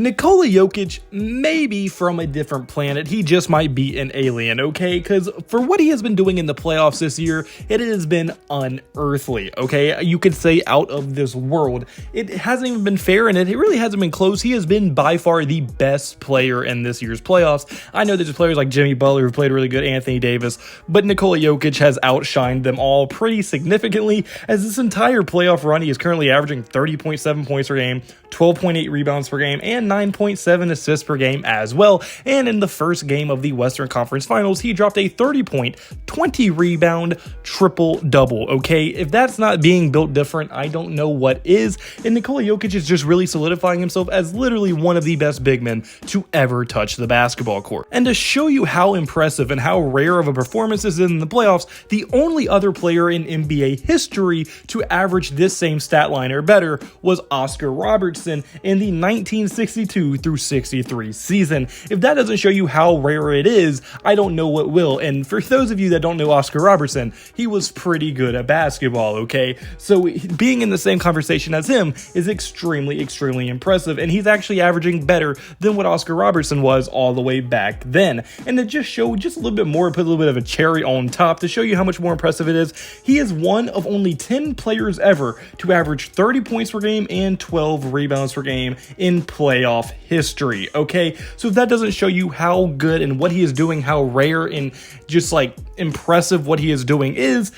Nikola Jokic may be from a different planet. He just might be an alien, okay? Because for what he has been doing in the playoffs this year, it has been unearthly, okay? You could say out of this world. It hasn't even been fair, and it really hasn't been close. He has been by far the best player in this year's playoffs. I know there's players like Jimmy Butler who played really good, Anthony Davis, but Nikola Jokic has outshined them all pretty significantly, as this entire playoff run, he is currently averaging 30.7 points per game, 12.8 rebounds per game, and 9.7 assists per game as well. And in the first game of the Western Conference Finals, he dropped a 30-point, 20-rebound triple-double, okay? If that's not being built different, I don't know what is. And Nikola Jokic is just really solidifying himself as literally one of the best big men to ever touch the basketball court. And to show you how impressive and how rare of a performance this is in the playoffs, the only other player in NBA history to average this same stat line or better was Oscar Robertson in the 1962 through 63 season. If that doesn't show you how rare it is, I don't know what will. And for those of you that don't know Oscar Robertson, he was pretty good at basketball, okay? So being in the same conversation as him is extremely, extremely impressive, and he's actually averaging better than what Oscar Robertson was all the way back then. And to just show just a little bit more, put a little bit of a cherry on top to show you how much more impressive it is, he is one of only 10 players ever to average 30 points per game and 12 rebounds per game in playoff history, okay? So if that doesn't show you how good and what he is doing, how rare and just like impressive what he is doing is,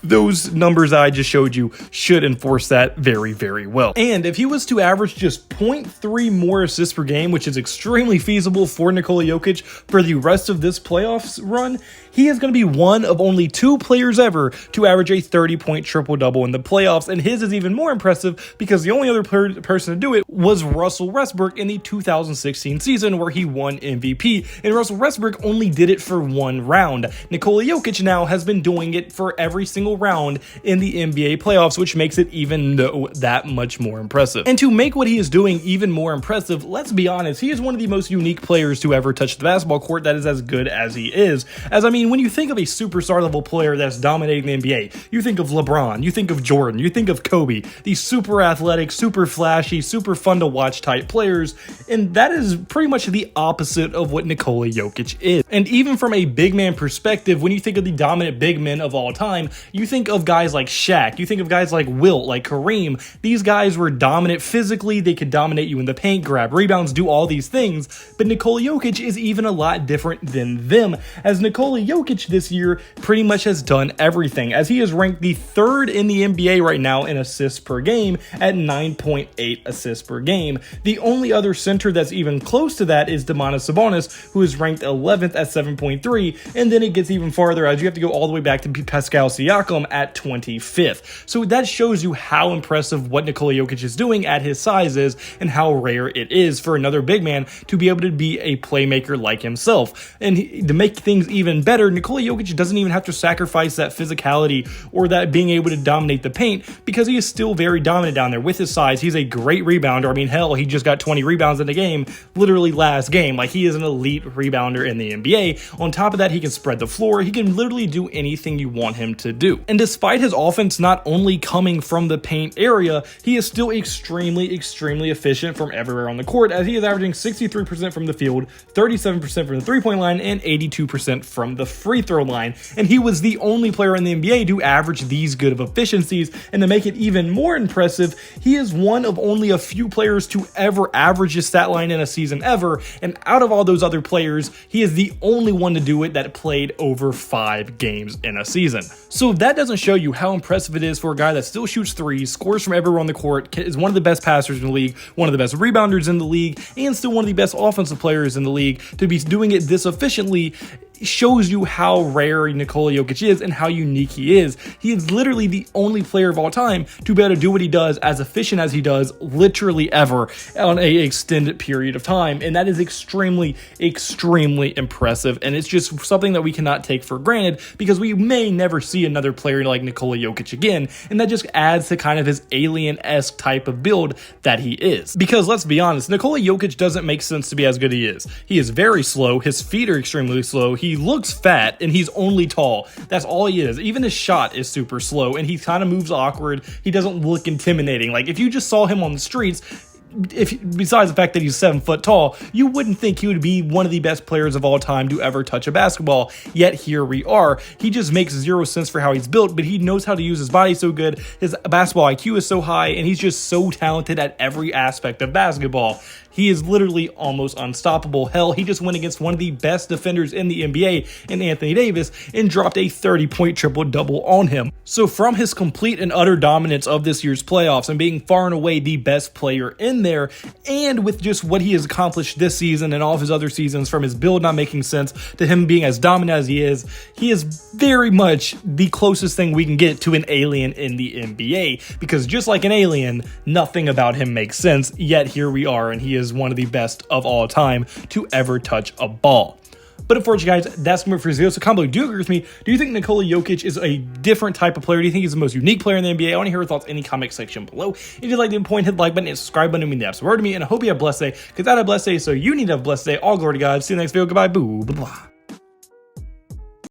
those numbers I just showed you should enforce that very, very well. And if he was to average just 0.3 more assists per game, which is extremely feasible for Nikola Jokic for the rest of this playoffs run, he is going to be one of only 2 players ever to average a 30-point triple-double in the playoffs, and his is even more impressive because the only other person to do it was Russell Westbrook in the 2016 season where he won MVP, and Russell Westbrook only did it for one round. Nikola Jokic now has been doing it for every single round in the NBA playoffs, which makes it even that much more impressive. And to make what he is doing even more impressive, let's be honest, he is one of the most unique players to ever touch the basketball court that is as good as he is. As I mean, when you think of a superstar level player that's dominating the NBA, you think of LeBron, you think of Jordan, you think of Kobe, these super athletic, super flashy, super fun to watch type players, and that is pretty much the opposite of what Nikola Jokic is. And even from a big man perspective, when you think of the dominant big men of all time, you think of guys like Shaq, you think of guys like Wilt, like Kareem. These guys were dominant physically, they could dominate you in the paint, grab rebounds, do all these things, but Nikola Jokic is even a lot different than them, as Nikola Jokic this year pretty much has done everything, as he is ranked the 3rd in the NBA right now in assists per game at 9.8 assists per game. The only other center that's even close to that is Domantas Sabonis, who is ranked 11th at 7.3, and then it gets even farther as you have to go all the way back to Pascal Siakam at 25th. So that shows you how impressive what Nikola Jokic is doing at his size is, and how rare it is for another big man to be able to be a playmaker like himself. And to make things even better, Nikola Jokic doesn't even have to sacrifice that physicality or that being able to dominate the paint, because he is still very dominant down there with his size. He's a great rebounder. I mean, hell, he just got 20 rebounds in the game, literally last game. Like, he is an elite rebounder in the NBA. On top of that, he can spread the floor. He can literally do anything you want him to do. And despite his offense not only coming from the paint area, he is still extremely, extremely efficient from everywhere on the court, as he is averaging 63% from the field, 37% from the three-point line, and 82% from the free throw line. And he was the only player in the NBA to average these good of efficiencies. And to make it even more impressive, he is one of only a few players to ever average his stat line in a season ever. And out of all those other players, he is the only one to do it that played over 5 games in a season. So if that doesn't show you how impressive it is for a guy that still shoots threes, scores from everywhere on the court, is one of the best passers in the league, one of the best rebounders in the league, and still one of the best offensive players in the league, to be doing it this efficiently, shows you how rare Nikola Jokic is and how unique he is. He is literally the only player of all time to be able to do what he does as efficient as he does literally ever on an extended period of time. And that is extremely, extremely impressive. And it's just something that we cannot take for granted, because we may never see another player like Nikola Jokic again. And that just adds to kind of his alien-esque type of build that he is. Because let's be honest, Nikola Jokic doesn't make sense to be as good as he is. He is very slow. His feet are extremely slow. He looks fat, and he's only tall. That's all he is. Even his shot is super slow, and he kind of moves awkward. He doesn't look intimidating. Like, if you just saw him on the streets, besides the fact that he's 7 foot tall, you wouldn't think he would be one of the best players of all time to ever touch a basketball. Yet here we are. He just makes zero sense for how he's built, but he knows how to use his body so good. His basketball IQ is so high, and he's just so talented at every aspect of basketball. He is literally almost unstoppable. Hell, he just went against one of the best defenders in the NBA in Anthony Davis and dropped a 30-point triple-double on him. So from his complete and utter dominance of this year's playoffs and being far and away the best player in there, and with just what he has accomplished this season and all of his other seasons, from his build not making sense to him being as dominant as he is very much the closest thing we can get to an alien in the NBA, because just like an alien, nothing about him makes sense, yet here we are, and he is one of the best of all time to ever touch a ball. But unfortunately, guys, that's going to be it for this video. So comment below, do you agree with me? Do you think Nikola Jokic is a different type of player? Do you think he's the most unique player in the NBA? I want to hear your thoughts in the comment section below. If you'd like to point, hit the like button and subscribe button. It means the absolute word to me. And I hope you have a blessed day, because I had a blessed day, so you need to have a blessed day. All glory to God. See you in the next video. Goodbye. Boo. Blah, blah.